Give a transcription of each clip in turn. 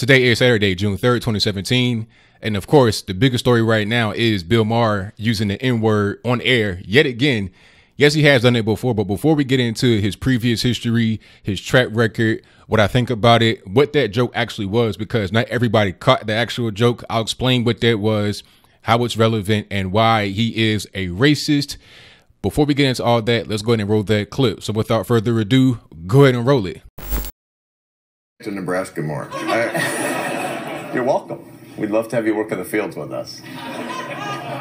Today is Saturday, June 3rd, 2017. And of course, the biggest story right now is Bill Maher using the N-word on air yet again. Yes, he has done it before, but before we get into his previous history, his track record, what I think about it, what that joke actually was, because not everybody caught the actual joke. I'll explain what that was, how it's relevant, and why he is a racist. Before we get into all that, let's go ahead and roll that clip. So without further ado, go ahead and roll it. To Nebraska more. You're welcome. We'd love to have you work in the fields with us.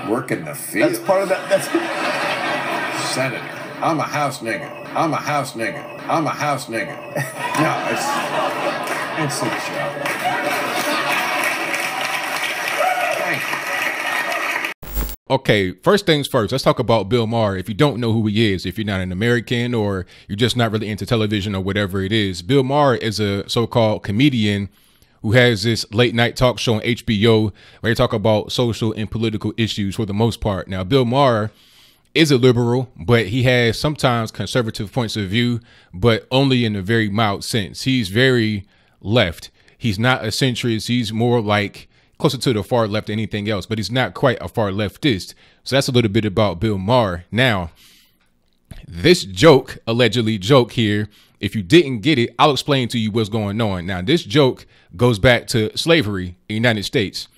Work in the field? That's part of that. That's Senator. I'm a house nigga. I'm a house nigga. I'm a house nigga. No, it's a joke. Thank you. Okay, first things first, let's talk about Bill Maher. If you don't know who he is, if you're not an American or you're just not really into television or whatever it is, Bill Maher is a so-called comedian who has this late night talk show on HBO where they talk about social and political issues for the most part. Now, Bill Maher is a liberal, but he has sometimes conservative points of view, but only in a very mild sense. He's very left. He's not a centrist. He's more like closer to the far left than anything else, but he's not quite a far leftist. So that's a little bit about Bill Maher. Now, this joke, allegedly joke here, if you didn't get it, I'll explain to you what's going on. Now, this joke goes back to slavery in the United States.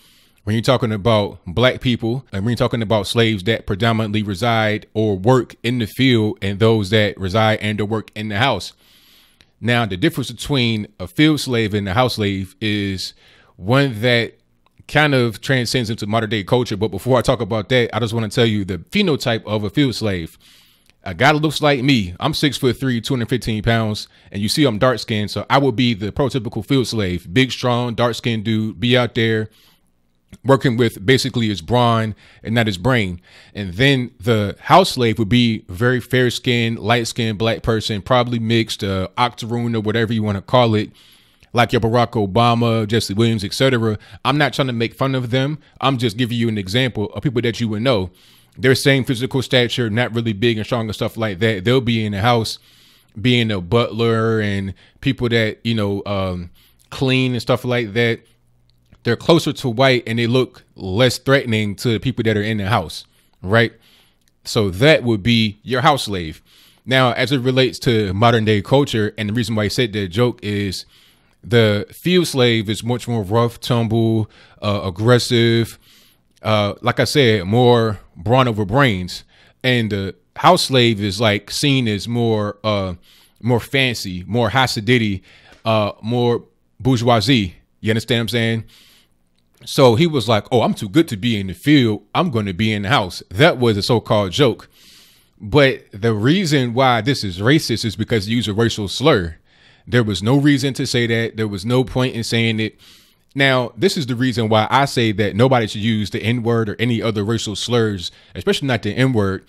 When you're talking about black people and when you're talking about slaves that predominantly reside or work in the field and those that reside and or work in the house. Now, the difference between a field slave and a house slave is one that kind of transcends into modern day culture. But before I talk about that, I just want to tell you the phenotype of a field slave. A guy that looks like me, I'm 6'3", 215 pounds, and you see I'm dark skinned. So I would be the prototypical field slave, big, strong, dark skinned dude, be out there working with basically his brawn and not his brain. And then the house slave would be very fair skinned, light skinned black person, probably mixed, octoroon or whatever you want to call it, like your Barack Obama, Jesse Williams, etc. I'm not trying to make fun of them. I'm just giving you an example of people that you would know. Their same physical stature, not really big and strong and stuff like that. They'll be in the house being a butler and people that, you know, clean and stuff like that. They're closer to white and they look less threatening to the people that are in the house, right? So that would be your house slave. Now, as it relates to modern day culture, and the reason why I said that joke is the field slave is much more rough, tumble, aggressive. Like I said, more brawn over brains, and the house slave is like seen as more fancy, more Hasidity, more bourgeoisie. You understand what I'm saying? So he was like, oh, I'm too good to be in the field. I'm going to be in the house. That was a so-called joke. But the reason why this is racist is because he used a racial slur. There was no reason to say that. There was no point in saying it. Now, this is the reason why I say that nobody should use the N-word or any other racial slurs, especially not the N-word.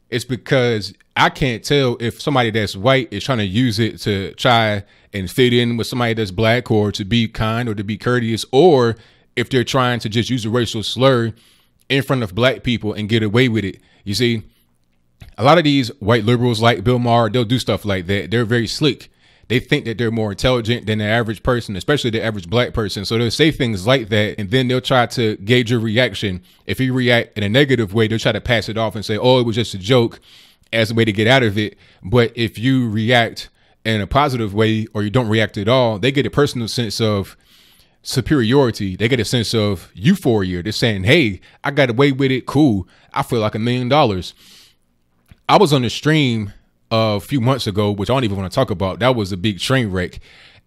It's because I can't tell if somebody that's white is trying to use it to try and fit in with somebody that's black or to be kind or to be courteous, or if they're trying to just use a racial slur in front of black people and get away with it. You see, a lot of these white liberals like Bill Maher, they'll do stuff like that. They're very slick. They think that they're more intelligent than the average person, especially the average black person. So they'll say things like that, and then they'll try to gauge your reaction. If you react in a negative way, they'll try to pass it off and say, oh, it was just a joke, as a way to get out of it. But if you react in a positive way, or you don't react at all, they get a personal sense of superiority. They get a sense of euphoria. They're saying, hey, I got away with it. Cool. I feel like $1 million. I was on a stream a few months ago, which I don't even want to talk about. That was a big train wreck.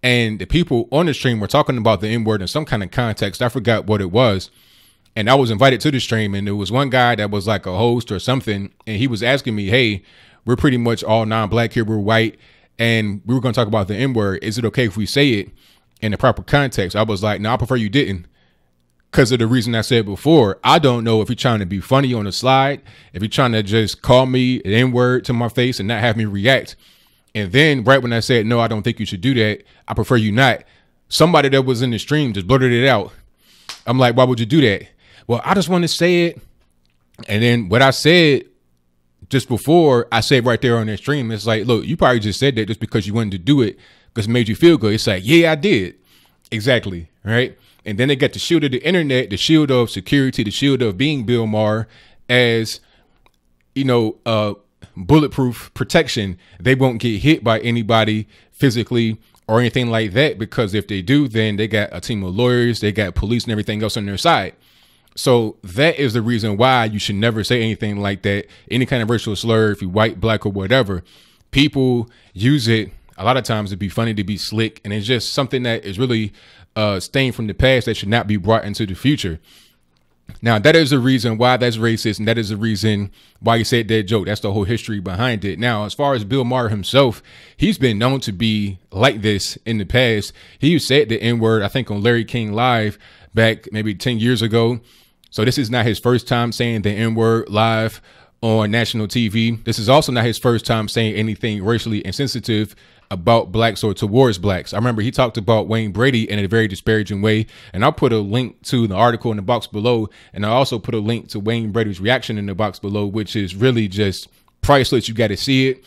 And the people on the stream were talking about the N-word in some kind of context. I forgot what it was. And I was invited to the stream, and there was one guy that was like a host or something. And he was asking me, hey, we're pretty much all non-black here. We're white. And we were going to talk about the N-word. Is it okay if we say it in the proper context? I was like, no, I prefer you didn't. Because of the reason I said before. I don't know if you're trying to be funny on the slide, if you're trying to just call me an N-word to my face and not have me react. And then right when I said, no, I don't think you should do that, I prefer you not, somebody that was in the stream just blurted it out. I'm like, why would you do that? Well, I just want to say it. And then what I said just before, I said right there on that stream, it's like, look, you probably just said that just because you wanted to do it because it made you feel good. It's like, yeah, I did. Exactly. right? And then they got the shield of the internet, the shield of security, the shield of being Bill Maher as, bulletproof protection. They won't get hit by anybody physically or anything like that, because if they do, then they got a team of lawyers, they got police and everything else on their side. So that is the reason why you should never say anything like that, any kind of racial slur, if you're white, black, or whatever. People use it a lot of times to be funny, to be slick, and it's just something that is really staying from the past that should not be brought into the future. Now, that is the reason why that's racist, and that is the reason why he said that joke. That's the whole history behind it. Now, as far as Bill Maher himself, he's been known to be like this in the past. He said the N-word, I think, on Larry King Live back maybe 10 years ago. So this is not his first time saying the N-word live on national TV. This is also not his first time saying anything racially insensitive about blacks or towards blacks. I remember he talked about Wayne Brady in a very disparaging way, and I'll put a link to the article in the box below, and I also put a link to Wayne Brady's reaction in the box below, which is really just priceless. You got to see it.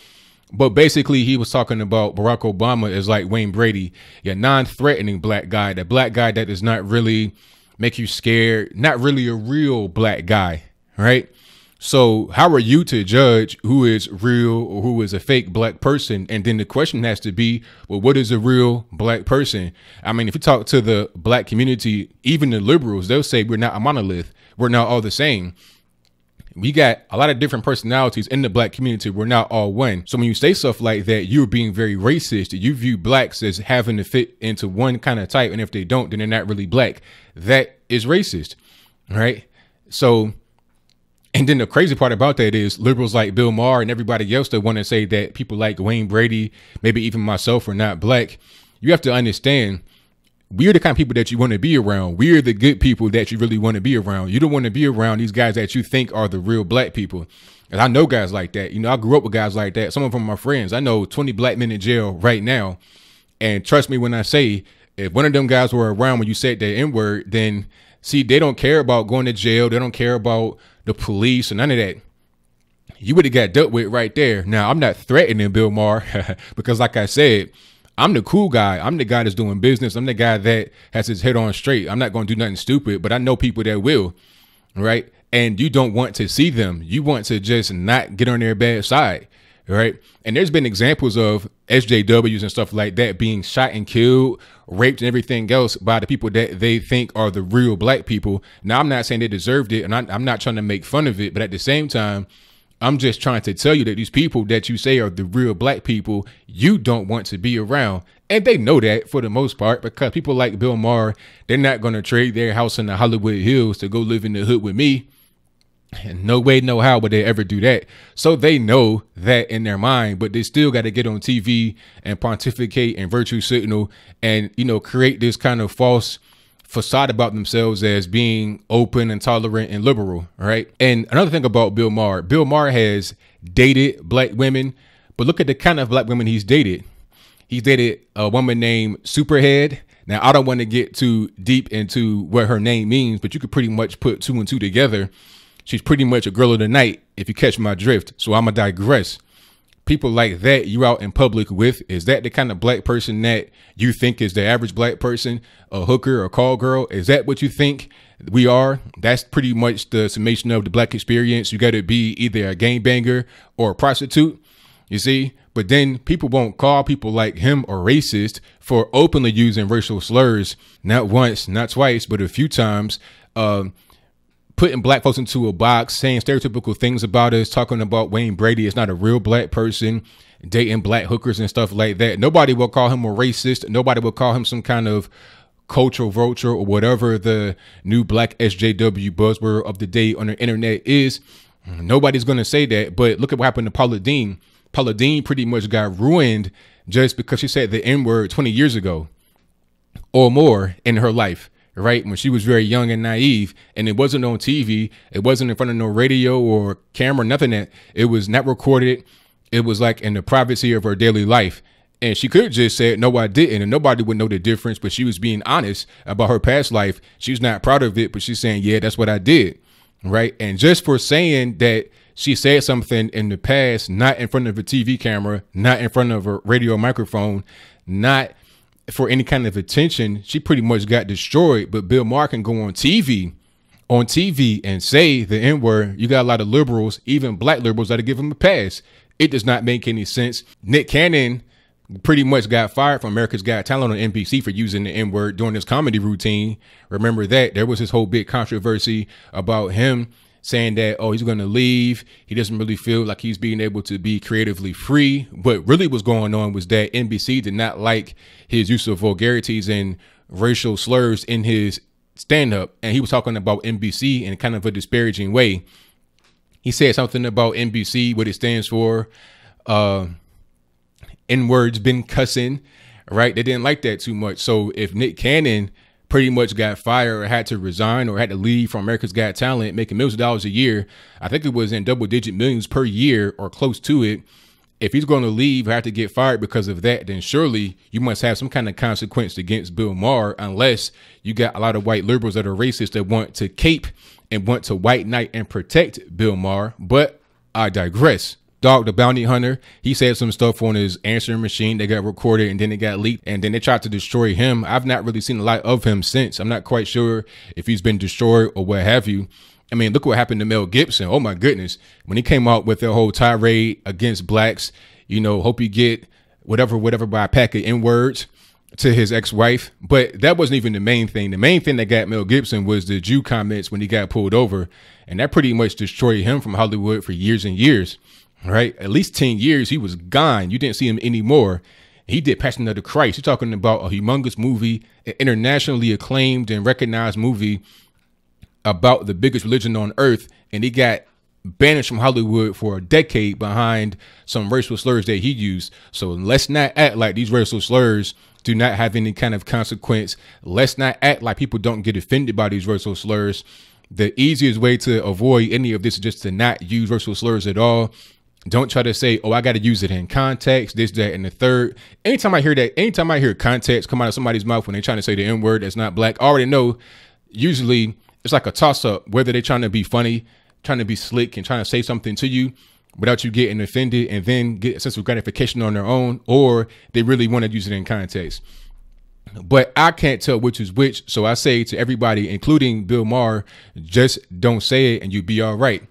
But basically, he was talking about Barack Obama as like Wayne Brady, a non-threatening black guy, the black guy that does not really make you scared, not really a real black guy, right? So how are you to judge who is real or who is a fake black person? And then the question has to be, well, what is a real black person? I mean, if you talk to the black community, even the liberals, they'll say we're not a monolith. We're not all the same. We got a lot of different personalities in the black community. We're not all one. So when you say stuff like that, you're being very racist. You view blacks as having to fit into one kind of type. And if they don't, then they're not really black. That is racist, right? So, and then the crazy part about that is liberals like Bill Maher and everybody else that want to say that people like Wayne Brady, maybe even myself, are not black. You have to understand, we're the kind of people that you want to be around. We're the good people that you really want to be around. You don't want to be around these guys that you think are the real black people. And I know guys like that. I grew up with guys like that. Some of them are my friends. I know 20 black men in jail right now. And trust me when I say, if one of them guys were around when you said that N-word, then see, they don't care about going to jail. They don't care about the police or none of that. You would have got dealt with right there. Now, I'm not threatening Bill Maher because, like I said, I'm the cool guy. I'm the guy that's doing business. I'm the guy that has his head on straight. I'm not going to do nothing stupid, but I know people that will, right? And you don't want to see them. You want to just not get on their bad side, right? And there's been examples of SJWs and stuff like that being shot and killed, raped and everything else by the people that they think are the real black people. Now, I'm not saying they deserved it, and I'm not trying to make fun of it, but at the same time, I'm just trying to tell you that these people that you say are the real black people, you don't want to be around. And they know that for the most part, because people like Bill Maher, they're not going to trade their house in the Hollywood Hills to go live in the hood with me. And no way, no how would they ever do that. So they know that in their mind, but they still got to get on TV and pontificate and virtue signal and, create this kind of false facade about themselves as being open and tolerant and liberal. Right. And another thing about Bill Maher has dated black women, but look at the kind of black women he's dated. He's dated a woman named Superhead. Now, I don't want to get too deep into what her name means, but you could pretty much put two and two together. She's pretty much a girl of the night, if you catch my drift. So I'm going to digress. People like that you out in public with, is that the kind of black person that you think is the average black person, a hooker or call girl? Is that what you think we are? That's pretty much the summation of the black experience. You got to be either a gangbanger or a prostitute, you see? But then people won't call people like him a racist for openly using racial slurs, not once, not twice, but a few times, putting black folks into a box, saying stereotypical things about us, talking about Wayne Brady is not a real black person, dating black hookers and stuff like that. Nobody will call him a racist. Nobody will call him some kind of cultural vulture or whatever the new black SJW buzzword of the day on the internet is. Nobody's going to say that. But look at what happened to Paula Deen. Paula Deen pretty much got ruined just because she said the N-word 20 years ago or more in her life. Right, when she was very young and naive, and it wasn't on TV, it wasn't in front of no radio or camera, nothing. That it was not recorded. It was like in the privacy of her daily life, and she could have just said, no, I didn't, and nobody would know the difference. But she was being honest about her past life. She's not proud of it, but she's saying, yeah, that's what I did. Right, and just for saying that she said something in the past, not in front of a TV camera, not in front of a radio microphone, not for any kind of attention, she pretty much got destroyed. But Bill Maher can go on TV and say the N-word. You got a lot of liberals, even black liberals, that'll give him a pass. It does not make any sense. Nick Cannon pretty much got fired from America's Got Talent on NBC for using the N-word during his comedy routine. Remember that? There was this whole big controversy about him saying that, oh, he's going to leave. He doesn't really feel like he's being able to be creatively free. What really was going on was that NBC did not like his use of vulgarities and racial slurs in his stand-up. And he was talking about NBC in kind of a disparaging way. He said something about NBC, what it stands for. N-words been cussing, right? They didn't like that too much. So if Nick Cannon pretty much got fired or had to resign or had to leave from America's Got Talent, making millions of dollars a year, I think it was in double-digit millions per year or close to it. If he's going to leave or have to get fired because of that, then surely you must have some kind of consequence against Bill Maher, unless you got a lot of white liberals that are racist that want to cape and want to white knight and protect Bill Maher. But I digress. Dog the Bounty Hunter, he said some stuff on his answering machine that got recorded and then it got leaked and then they tried to destroy him. I've not really seen a lot of him since. I'm not quite sure if he's been destroyed or what have you. I mean, look what happened to Mel Gibson. Oh my goodness. When he came out with their whole tirade against blacks, you know, hope you get whatever by a pack of N-words to his ex-wife. But that wasn't even the main thing. The main thing that got Mel Gibson was the Jew comments when he got pulled over. And that pretty much destroyed him from Hollywood for years and years. Right, at least 10 years he was gone. You didn't see him anymore. He did Passion of the Christ. You're talking about a humongous movie, an internationally acclaimed and recognized movie about the biggest religion on earth, and he got banished from Hollywood for a decade behind some racial slurs that he used. So let's not act like these racial slurs do not have any kind of consequence. Let's not act like people don't get offended by these racial slurs. The easiest way to avoid any of this is just to not use racial slurs at all. Don't try to say, oh, I got to use it in context, this, that, and the third. Anytime I hear context come out of somebody's mouth when they're trying to say the N-word that's not black, I already know usually it's like a toss up, whether they're trying to be funny, trying to be slick and trying to say something to you without you getting offended and then get a sense of gratification on their own, or they really want to use it in context. But I can't tell which is which. So I say to everybody, including Bill Maher, just don't say it and you'll be all right.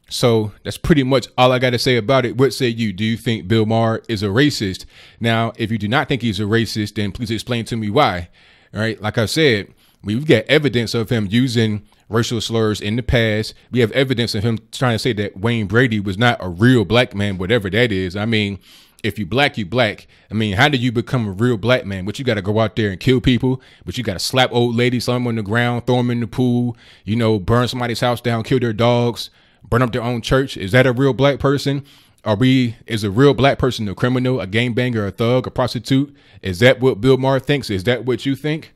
So that's pretty much all I got to say about it. What say you? Do you think Bill Maher is a racist? Now, if you do not think he's a racist, then please explain to me why. All right. Like I said, we've got evidence of him using racial slurs in the past. We have evidence of him trying to say that Wayne Brady was not a real black man, whatever that is. I mean, if you black, you black. I mean, how do you become a real black man? But you got to go out there and kill people, but you got to slap old ladies, slam them on the ground, throw them in the pool, you know, burn somebody's house down, kill their dogs, burn up their own church. Is that a real black person? Is a real black person a criminal, a gangbanger, a thug, a prostitute? Is that what Bill Maher thinks? Is that what you think?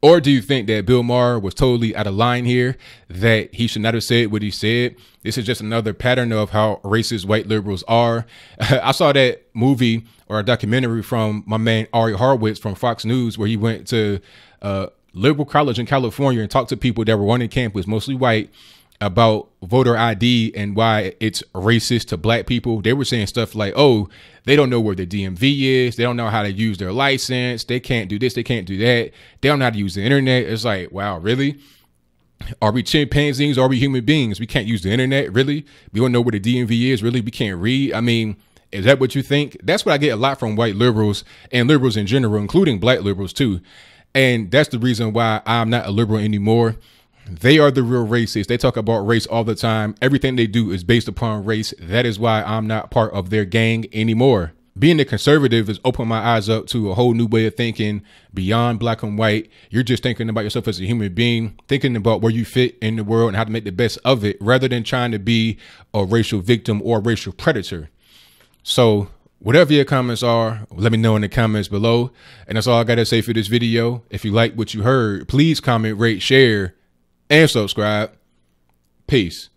Or do you think that Bill Maher was totally out of line here, that he should not have said what he said? This is just another pattern of how racist white liberals are. I saw that movie or a documentary from my man Ari Horowitz from Fox News, where he went to liberal college in California and talked to people that were on campus, mostly white, about voter ID and why it's racist to black people. They were saying stuff like, oh, they don't know where the DMV is. They don't know how to use their license. They can't do this. They can't do that. They don't know how to use the internet. It's like, wow, really? Are we chimpanzees? Are we human beings? We can't use the internet? Really? We don't know where the DMV is? Really? We can't read? I mean, is that what you think? That's what I get a lot from white liberals and liberals in general, including black liberals too. And that's the reason why I'm not a liberal anymore. They are the real racists. They talk about race all the time. Everything they do is based upon race. That is why I'm not part of their gang anymore. Being a conservative has opened my eyes up to a whole new way of thinking beyond black and white. You're just thinking about yourself as a human being, thinking about where you fit in the world and how to make the best of it, rather than trying to be a racial victim or a racial predator. So whatever your comments are, let me know in the comments below. And that's all I got to say for this video. If you like what you heard, please comment, rate, share, and subscribe. Peace.